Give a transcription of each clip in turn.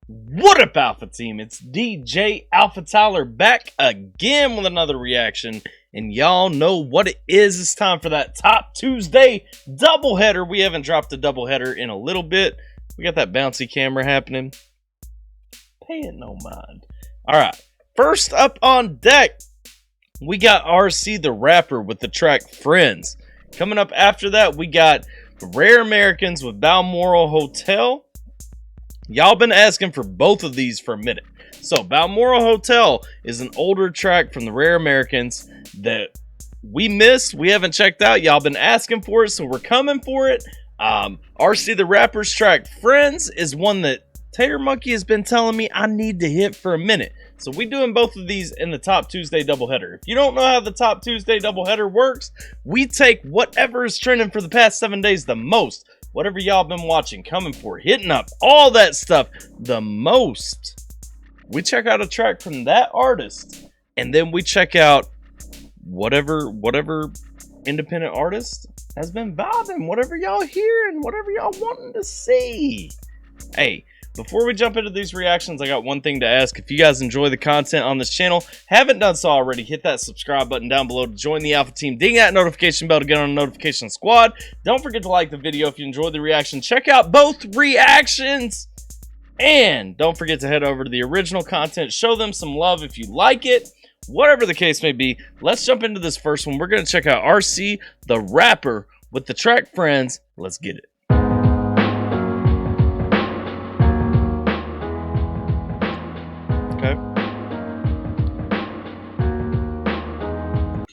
What up, Alpha Team? It's DJ AlphaTyler back again with another reaction. And y'all know what it is. It's time for that Top Tuesday doubleheader. We haven't dropped a doubleheader in a little bit. We got that bouncy camera happening. Pay it no mind. Alright, first up on deck, we got RC the Rapper with the track Friends. Coming up after that, we got Rare Americans with Balmoral Hotel. Y'all been asking for both of these for a minute. So Balmoral Hotel is an older track from the Rare Americans that we missed. We haven't checked out. Y'all been asking for it, so we're coming for it. RC the Rapper's track Friends is one that Tater Monkey has been telling me I need to hit for a minute. So we doing both of these in the Top Tuesday doubleheader. If you don't know how the Top Tuesday doubleheader works, we take whatever is trending for the past 7 days the most. Whatever y'all been watching, coming for, hitting up, all that stuff the most. We check out a track from that artist, and then we check out whatever independent artist has been vibing, whatever y'all hearing, whatever y'all wanting to see. Hey, before we jump into these reactions, I got one thing to ask. If you guys enjoy the content on this channel, haven't done so already, hit that subscribe button down below to join the Alpha Team. Ding that notification bell to get on a notification squad. Don't forget to like the video if you enjoyed the reaction. Check out both reactions. And don't forget to head over to the original content. Show them some love if you like it. Whatever the case may be, let's jump into this first one. We're going to check out RC the Rapper with the track Friends. Let's get it. Okay.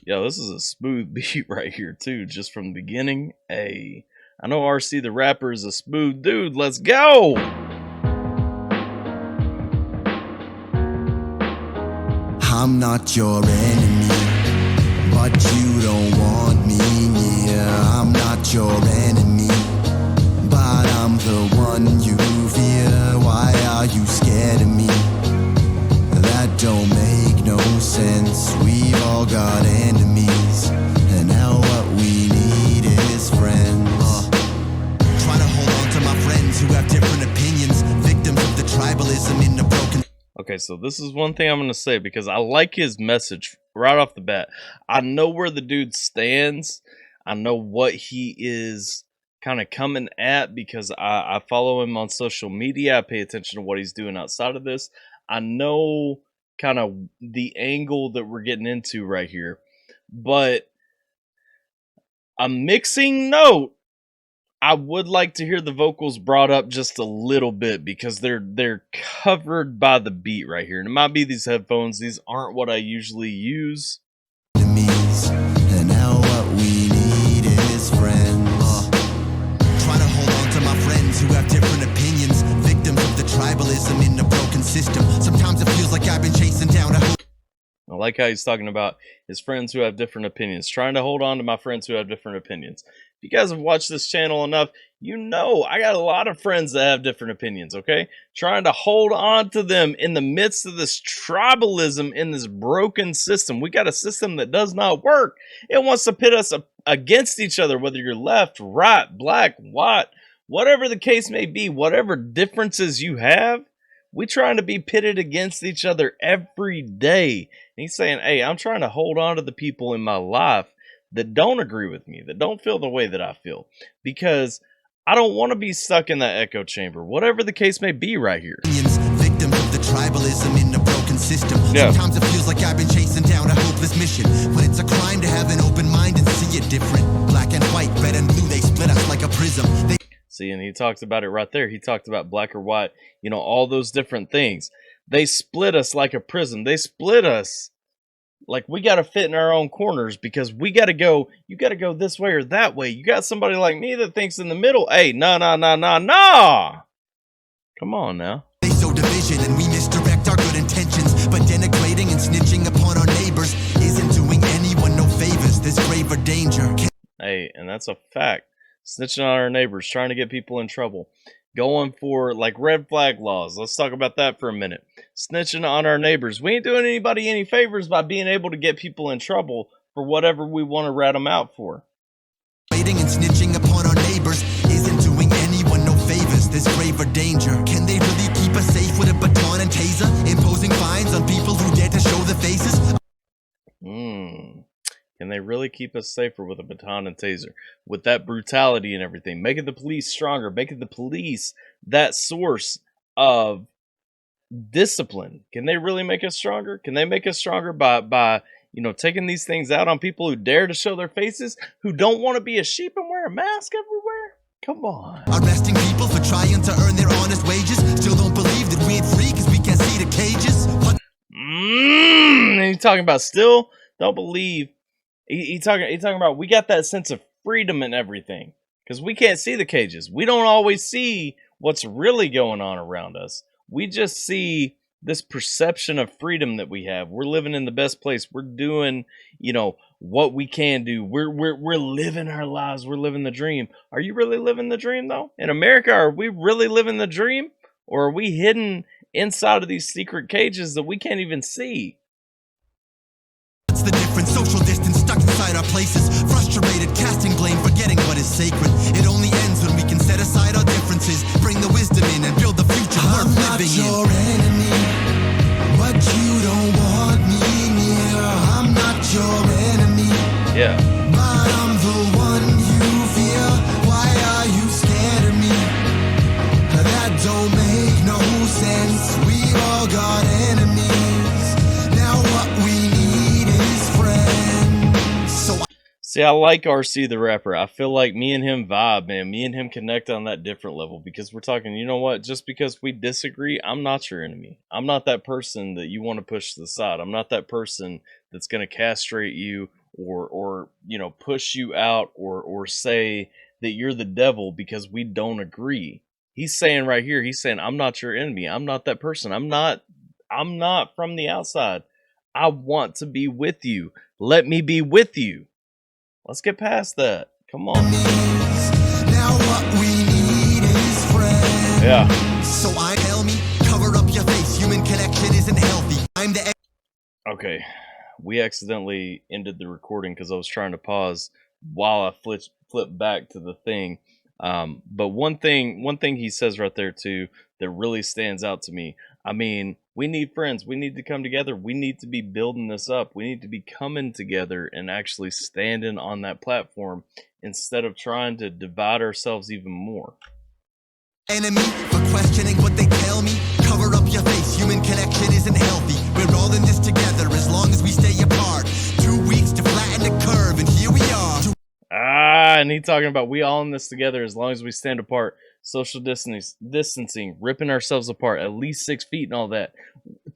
Yo, this is a smooth beat right here too, just from the beginning. Hey, I know RC the Rapper is a smooth dude. Let's go. I'm not your enemy, but you don't want me near. I'm not your enemy, but I'm the one you fear. Why are you scared of me? That don't make no sense. We've all got enemies, and now what we need is friends. Trying to hold on to my friends who have different opinions, victims of the tribalism in the broken. Okay, so this is one thing I'm going to say because I like his message right off the bat. I know where the dude stands. I know what he is kind of coming at because I follow him on social media. I pay attention to what he's doing outside of this. I know kind of the angle that we're getting into right here. But a mixing note, I would like to hear the vocals brought up just a little bit because they're covered by the beat right here. And it might be these headphones. These aren't what I usually use. And now what we need is friends. Trying to hold on to my friends who have different opinions, victims of the tribalism in the broken system. Sometimes it feels like I've been chasing down a. I like how he's talking about his friends who have different opinions. Trying to hold on to my friends who have different opinions. If you guys have watched this channel enough, you know I got a lot of friends that have different opinions, okay? Trying to hold on to them in the midst of this tribalism in this broken system. We got a system that does not work. It wants to pit us against each other, whether you're left, right, black, white, whatever the case may be, whatever differences you have, we trying to be pitted against each other every day. And he's saying, hey, I'm trying to hold on to the people in my life that don't agree with me, that don't feel the way that I feel, because I don't want to be stuck in that echo chamber, whatever the case may be right here. Victims of the tribalism in the broken system. Yeah. Sometimes it feels like I've been chasing down a hopeless mission, when it's a crime to have an open mind and see it different. Black and white, red and blue, they split us like a prism. See, and he talked about it right there. He talked about black or white, you know, all those different things. They split us like a prism. They split us like we got to fit in our own corners because we got to go, you got to go this way or that way. You got somebody like me that thinks in the middle. Hey, nah. Come on now. They sow division and we misdirect our good intentions, but denigrating and snitching upon our neighbors isn't doing anyone no favors. There's graver danger. Hey, and that's a fact. Snitching on our neighbors, trying to get people in trouble. Going for like red flag laws. Let's talk about that for a minute. Snitching on our neighbors. We ain't doing anybody any favors by being able to get people in trouble for whatever we want to rat them out for. Waiting and snitching upon our neighbors isn't doing anyone no favors. There's graver danger. Can they really keep us safe with Can they really keep us safer with a baton and taser? With that brutality and everything, making the police stronger, making the police that source of discipline. Can they really make us stronger? Can they make us stronger by taking these things out on people who dare to show their faces, who don't want to be a sheep and wear a mask everywhere? Come on. Arresting people for trying to earn their honest wages. Still don't believe that we ain't free because we can't see the cages. And he's talking about still don't believe. He's talking about we got that sense of freedom and everything because we can't see the cages. We don't always see what's really going on around us. We just see this perception of freedom that we have. We're living in the best place. We're doing, what we can do. We're living our lives. We're living the dream. Are you really living the dream though? In America, are we really living the dream? Or are we hidden inside of these secret cages that we can't even see? What's the difference? Social distance stuck inside our places. Frustrated, casting blame, forgetting what is sacred. It only ends when we can set aside our differences, bring the wisdom in and build the future worth living in. I'm not your enemy, but you don't want me near. I'm not your enemy, yeah, but I'm the one you fear. Why are you scared of me? That don't make no sense. We all got enemies. Now what we need is friends. See, I like RC the rapper. I feel like me and him vibe, man. Me and him connect on that different level because we're talking, you know what? Just because we disagree, I'm not your enemy. I'm not that person that you want to push to the side. I'm not that person that's going to castrate you or push you out or say that you're the devil because we don't agree. He's saying right here, I'm not your enemy. I'm not that person. I'm not from the outside. I want to be with you. Let me be with you. Let's get past that. Come on. Now what we need is friends. Yeah. So I tell me, cover up your face. Human connection isn't healthy. I'm the. Okay. We accidentally ended the recording because I was trying to pause while I flipped back to the thing. But one thing he says right there too that really stands out to me. I mean, we need friends. We need to come together. We need to be building this up. We need to be coming together and actually standing on that platform instead of trying to divide ourselves even more. Enemy for questioning what they tell me. Cover up your face. Human connection isn't healthy. We're all in this together as long as we stay apart. 2 weeks to flatten the curve, and here we are. And he talking about we all in this together as long as we stand apart. Social distancing, ripping ourselves apart, at least 6 feet and all that.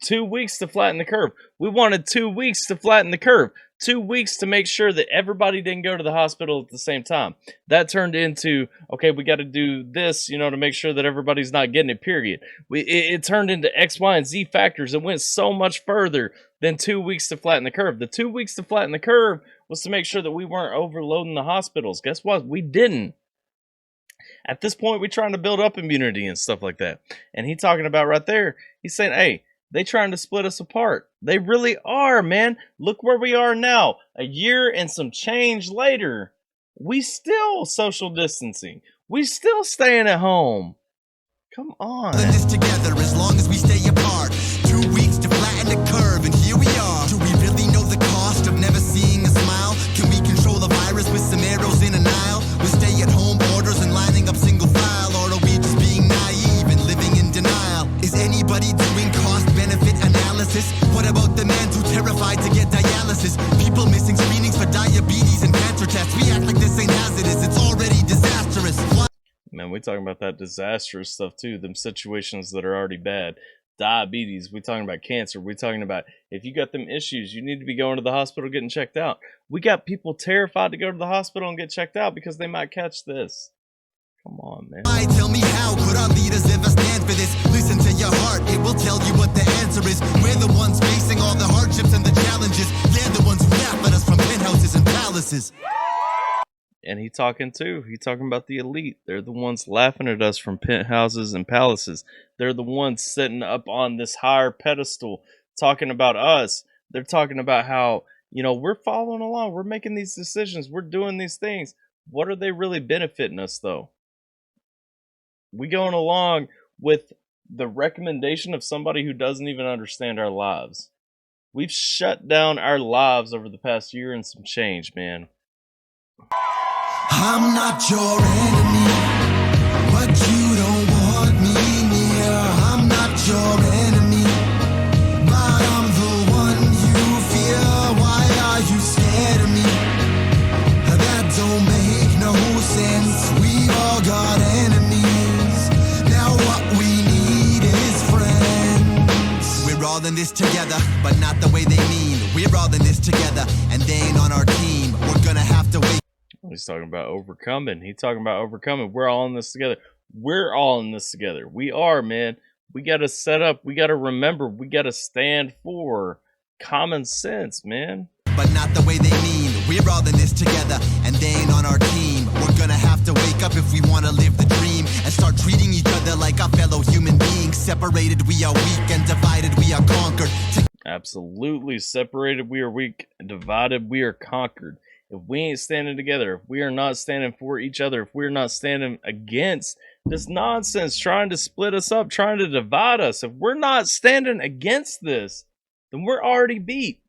2 weeks to flatten the curve. We wanted 2 weeks to flatten the curve. 2 weeks to make sure that everybody didn't go to the hospital at the same time. That turned into, okay, we got to do this, to make sure that everybody's not getting it, period. It turned into X, Y, and Z factors. It went so much further than 2 weeks to flatten the curve. The 2 weeks to flatten the curve was to make sure that we weren't overloading the hospitals. Guess what? We didn't. At this point, we're trying to build up immunity and stuff like that. And he talking about right there, he's saying, hey, they trying to split us apart. They really are, man. Look where we are now. A year and some change later, we still social distancing. We still staying at home. Come on. This together as long as we stay apart. 2 weeks to flatten the curve, and here we are. Do we really know the cost of never seeing a smile? Can we control the virus with some arrows in an aisle? With stay-at-home orders and lining up single file, or are we just being naive and living in denial? Is anybody doing cost-benefit analysis? What about the man too terrified to get dialysis? People missing screenings for diabetes and cancer tests. We act like this ain't hazardous. It's already disastrous. Man, we talking about that disastrous stuff too. Them situations that are already bad. Diabetes, we talking about cancer. We talking about if you got them issues, you need to be going to the hospital getting checked out. We got people terrified to go to the hospital and get checked out because they might catch this. Come on, man. Tell me how could our leaders ever stand for this? Listen to your heart, it will tell you what the answer is. We're the ones facing all the hardships and the challenges. They're the ones who laugh at us from penthouses and palaces. And he talking about the elite. They're the ones laughing at us from penthouses and palaces. They're the ones sitting up on this higher pedestal talking about us. They're talking about how, we're following along. We're making these decisions. We're doing these things. What are they really benefiting us, though? We going along with the recommendation of somebody who doesn't even understand our lives. We've shut down our lives over the past year and some change, man. I'm not your enemy, but you don't want me near. I'm not your enemy, but I'm the one you fear. Why are you scared of me? That don't make no sense. We all got enemies. Now what we need is friends. We're all in this together, but not the way they mean. We're all in this together, and they ain't on our team. We're gonna have to wait. He's talking about overcoming. He's talking about overcoming. We're all in this together. We're all in this together. We are, man. We got to set up. We got to remember. We got to stand for common sense, man. But not the way they mean. We're all in this together, and they ain't on our team. We're gonna have to wake up if we want to live the dream and start treating each other like our fellow human beings. Separated, we are weak, and divided, we are conquered. Absolutely. Separated, we are weak, and divided, we are conquered. If we ain't standing together, if we are not standing for each other, if we're not standing against this nonsense trying to split us up, trying to divide us, if we're not standing against this, then we're already beat.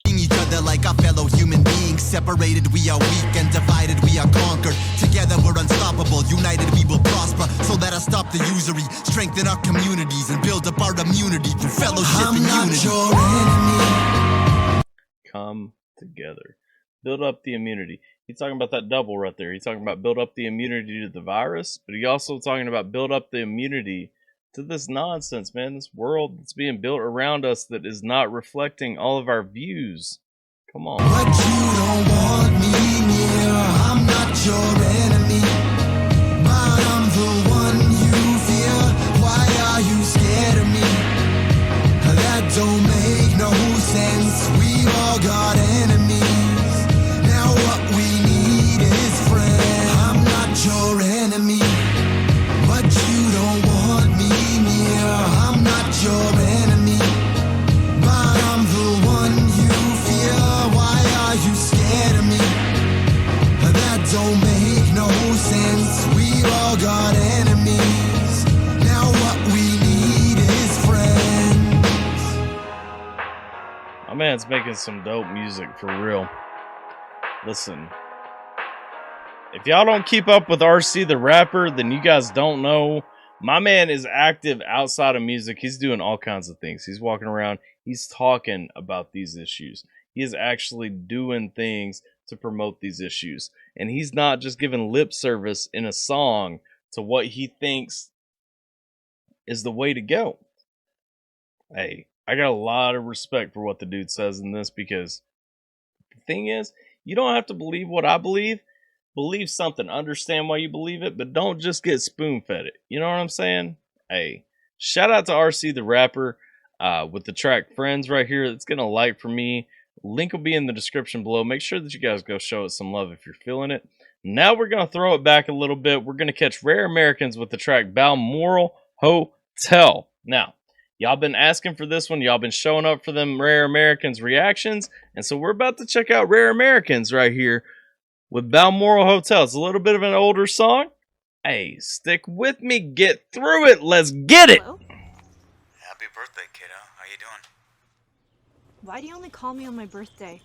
Each other like our fellow human beings. Separated, we are weak, and divided, we are conquered. Together, we're unstoppable. United, we will prosper. So let us stop the usury, strengthen our communities, and build up our immunity through fellowship and unity. Your enemy. Come together. Build up the immunity. He's talking about that double right there. He's talking about build up the immunity to the virus, but he's also talking about build up the immunity to this nonsense, man. This world that's being built around us that is not reflecting all of our views. Come on. But you don't want me near. I'm not your enemy, but I'm the one you fear. Why are you scared of me? That don't make no sense. We all got enemies. What we need is friends. I'm not your enemy, but you don't want me near. I'm not your enemy, but I'm the one you fear. Why are you scared of me? That don't make no sense. We all got enemies. Now what we need is friends. My man's making some dope music for real. Listen, if y'all don't keep up with RC the rapper, then you guys don't know. My man is active outside of music. He's doing all kinds of things. He's walking around. He's talking about these issues. He is actually doing things to promote these issues. And he's not just giving lip service in a song to what he thinks is the way to go. Hey, I got a lot of respect for what the dude says in this, because the thing is, you don't have to believe what I believe. Believe something. Understand why you believe it, but don't just get spoon-fed it. You know what I'm saying? Hey, shout out to RC the rapper with the track Friends right here. It's going to light for me. Link will be in the description below. Make sure that you guys go show it some love if you're feeling it. Now we're going to throw it back a little bit. We're going to catch Rare Americans with the track Balmoral Hotel. Now, y'all been asking for this one. Y'all been showing up for them Rare Americans reactions. And so we're about to check out Rare Americans right here with Balmoral Hotel. It's a little bit of an older song. Hey, stick with me. Get through it. Let's get it. Hello? Happy birthday, kiddo. How you doing? Why do you only call me on my birthday?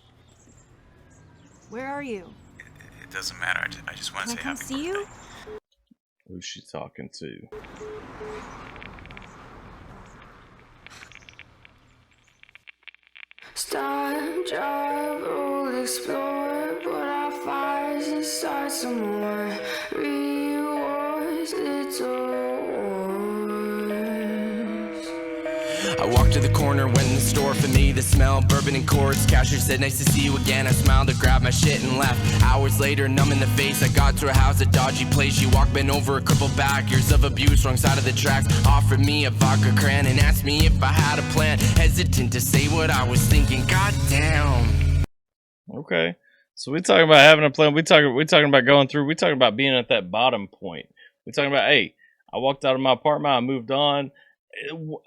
Where are you? It doesn't matter. I just want to Can I say come happy see birthday. you? Who's she talking to? Start, drive, roll, explore, put our fires and start some more. Rewards, little wars. I walked to the corner, went in the store, for me the smell, bourbon and cords. Cashier said, nice to see you again. I smiled to grab my shit and left. Hours later, numb in the face, I got to her house, a dodgy place. She walked, bent over, a crippled back, years of abuse, wrong side of the tracks. Offered me a vodka cran and asked me if I had a plan. Hesitant to say what I was thinking, goddamn. Okay. So we talking about having a plan. We talking about going through. We talking about being at that bottom point. We talking about, hey, I walked out of my apartment, I moved on.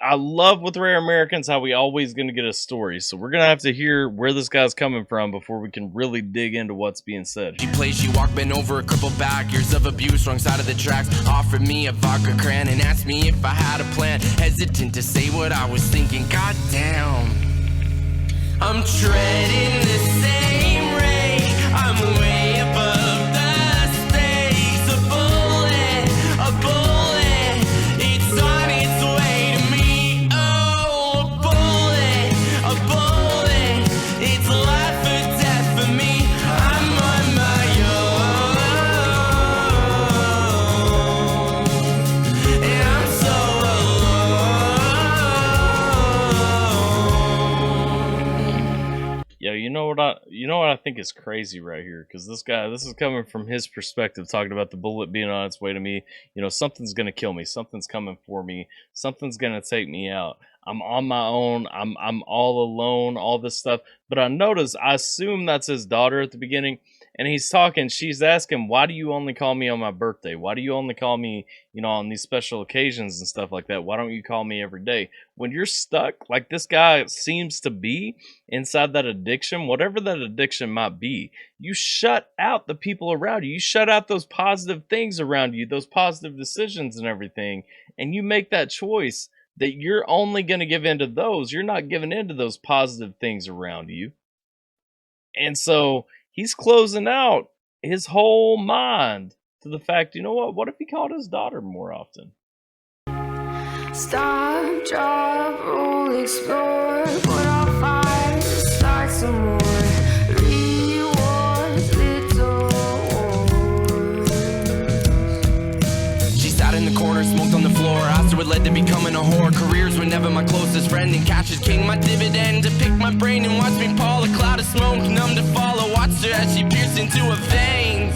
I love with Rare Americans how we always going to get a story. So we're going to have to hear where this guy's coming from before we can really dig into what's being said. She plays, she walked, bent over, a crippled back, years of abuse, wrong side of the tracks. Offered me a vodka cran and asked me if I had a plan. Hesitant to say what I was thinking, goddamn. I'm treading the same rate. I'm way above the stakes. A bullet, it's on its way to me. Oh, a bullet, it's life or death for me. I'm on my own, and I'm so alone. Yo, you know what I think is crazy right here, because this is coming from his perspective, talking about the bullet being on its way to me. You know, something's gonna kill me, something's coming for me, something's gonna take me out. I'm on my own, I'm all alone, all this stuff. But I assume that's his daughter at the beginning, and he's talking, she's asking, why do you only call me on my birthday? Why do you only call me, on these special occasions and stuff like that? Why don't you call me every day? When you're stuck, like this guy seems to be inside that addiction, whatever that addiction might be, you shut out the people around you. You shut out those positive things around you, those positive decisions and everything, and you make that choice that you're only going to give in to those. You're not giving in to those positive things around you. And so he's closing out his whole mind to the fact, you know what if he called his daughter more often? Stop, drop, roll, explore. Put out fire, start some more. Rewards, little wars. She sat in the corner, smoked on the floor. Asked her what led to becoming a whore. Careers were never my closest friend, and cash is king. My dividend to pick my brain and watch me fall. A cloud of smoke, numb to follow. Watched her as she pierced into her veins.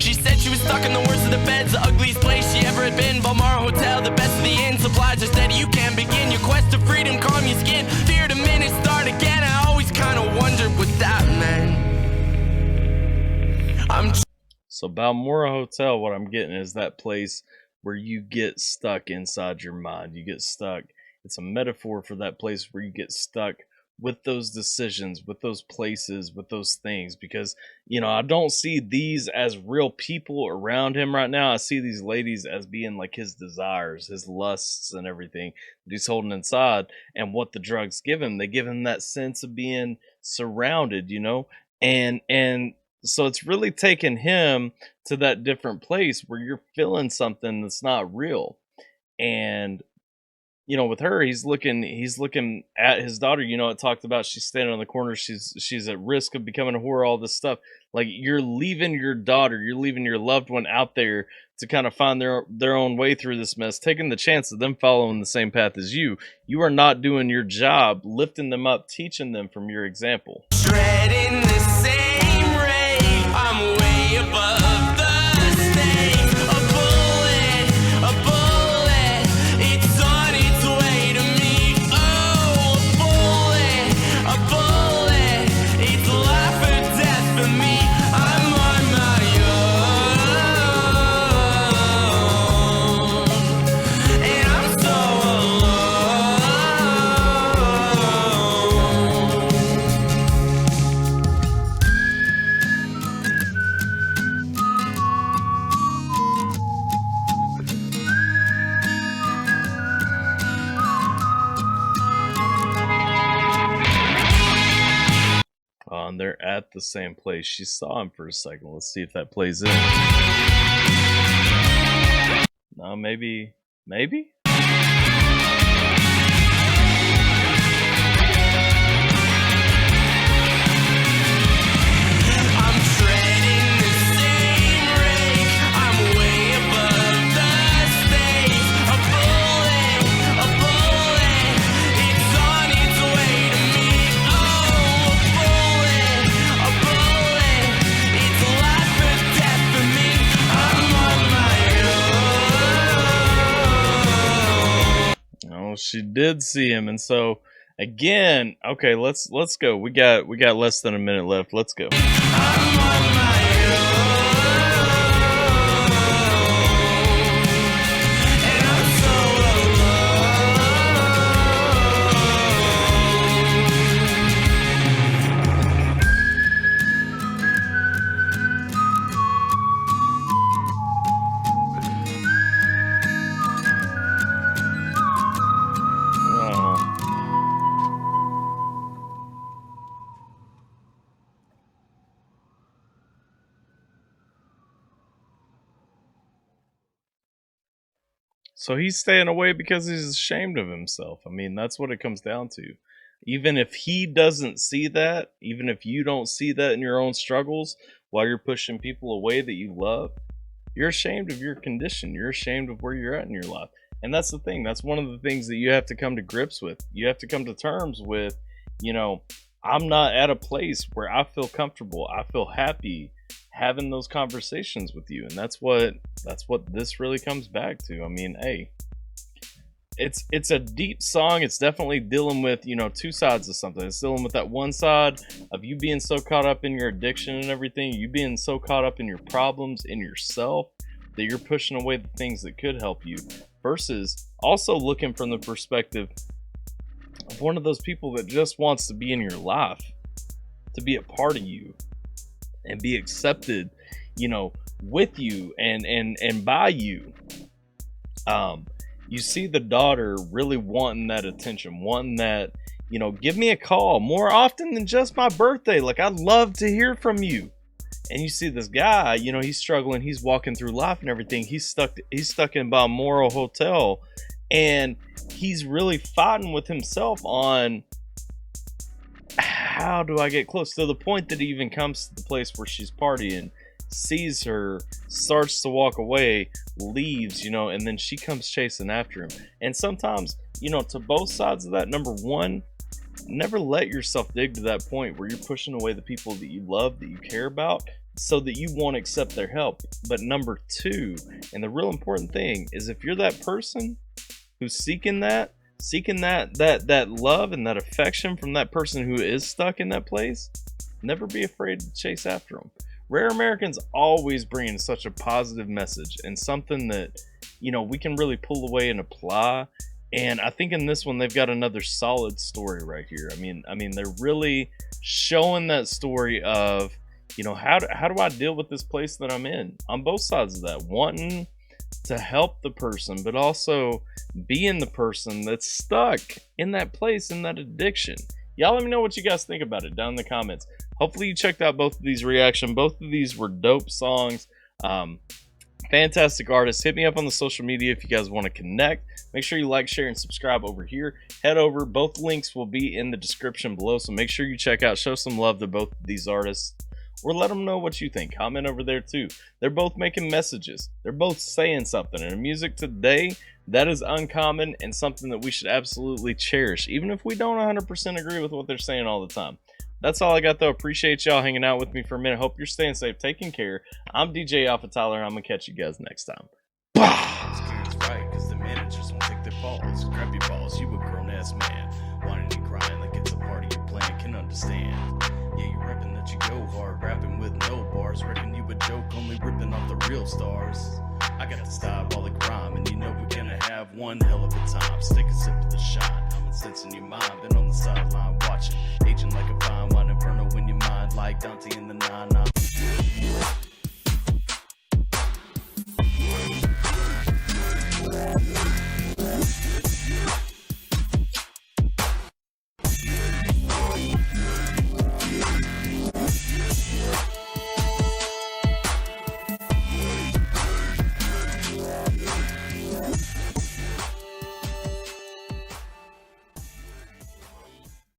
She said she was stuck in the worst of the beds, the ugliest place she ever had been. Balmoral Hotel, the best of the inn. Supplies are steady, you can't begin your quest to freedom. Calm your skin, fear the minute, start again. I always kind of wondered what that meant. So Balmoral Hotel, what I'm getting is that place where you get stuck inside your mind. You get stuck. It's a metaphor for that place where you get stuck with those decisions, with those places, with those things. Because, I don't see these as real people around him right now. I see these ladies as being like his desires, his lusts and everything that he's holding inside. And what the drugs give him, they give him that sense of being surrounded, and so it's really taken him to that different place where you're feeling something that's not real. And with her, he's looking at his daughter. It talked about she's standing on the corner, she's at risk of becoming a whore, all this stuff. Like, you're leaving your daughter, you're leaving your loved one out there to kind of find their own way through this mess, taking the chance of them following the same path as you. You are not doing your job, lifting them up, teaching them from your example. Treading the same rate, I'm way above the stakes. A bullet, it's on its way to me. Oh, a bullet, it's life or death for me. I'm on my own, and I'm so And they're at the same place. She saw him for a second. Let's see if that plays in. No, maybe. I'm treading the same rate. I'm way above the stakes. A bullet, it's on its way to me. Oh, a bullet, it's life or death for me. I'm on my own. Oh, she did see him, and so again, okay, let's go. We got less than a minute left. Let's go. I'm on my own, and I'm so So he's staying away because he's ashamed of himself. I mean, that's what it comes down to. Even if he doesn't see that, even if you don't see that in your own struggles while you're pushing people away that you love, you're ashamed of your condition. You're ashamed of where you're at in your life. And that's the thing. That's one of the things that you have to come to grips with. You have to come to terms with, you know, I'm not at a place where I feel comfortable. I feel happy having those conversations with you. And that's what this really comes back to. I mean, hey, it's a deep song. It's definitely dealing with, you know, two sides of something. It's dealing with that one side of you being so caught up in your addiction and everything, you being so caught up in your problems, in yourself, that you're pushing away the things that could help you, versus also looking from the perspective of one of those people that just wants to be in your life, to be a part of you and be accepted, you know, with you and by you. You see the daughter really wanting that attention, wanting that, you know, give me a call more often than just my birthday. Like, I'd love to hear from you. And you see this guy, you know, he's struggling. He's walking through life and everything. He's stuck in Balmoral Hotel, and he's really fighting with himself on how do I get close, to the point that he even comes to the place where she's partying, sees her, starts to walk away, leaves, you know, and then she comes chasing after him. And sometimes, you know, to both sides of that, number one, never let yourself dig to that point where you're pushing away the people that you love, that you care about, so that you won't accept their help. But number two, and the real important thing, is if you're that person who's seeking that love and that affection from that person who is stuck in that place, never be afraid to chase after them. Rare Americans always bring such a positive message, and something that, you know, we can really pull away and apply. And I think in this one, they've got another solid story right here. I mean, they're really showing that story of, you know, how do I deal with this place that I'm in, on both sides of that, wanting to help the person, but also being the person that's stuck in that place, in that addiction. Y'all let me know what you guys think about it down in the comments. Hopefully you checked out both of these reactions. Both of these were dope songs. Fantastic artists. Hit me up on the social media if you guys want to connect. Make sure you like, share, and subscribe over here. Head over. Both links will be in the description below, so make sure you check out. Show some love to both of these artists, or let them know what you think. Comment over there too. They're both making messages. They're both saying something. And in music today, that is uncommon and something that we should absolutely cherish, even if we don't 100% agree with what they're saying all the time. That's all I got, though. Appreciate y'all hanging out with me for a minute. Hope you're staying safe, taking care. I'm DJ AlphaTyler, and I'm going to catch you guys next time. It's right, cause the managers won't take their balls. Grab your balls, you a grown-ass man. Whining and crying like it's a party you're playing, can understand. Yeah, you rapping that you go hard, rapping with no bars. Reckon you a joke, only ripping off the real stars. I got this diabolic rhyme, and you know we're gonna have one hell of a time.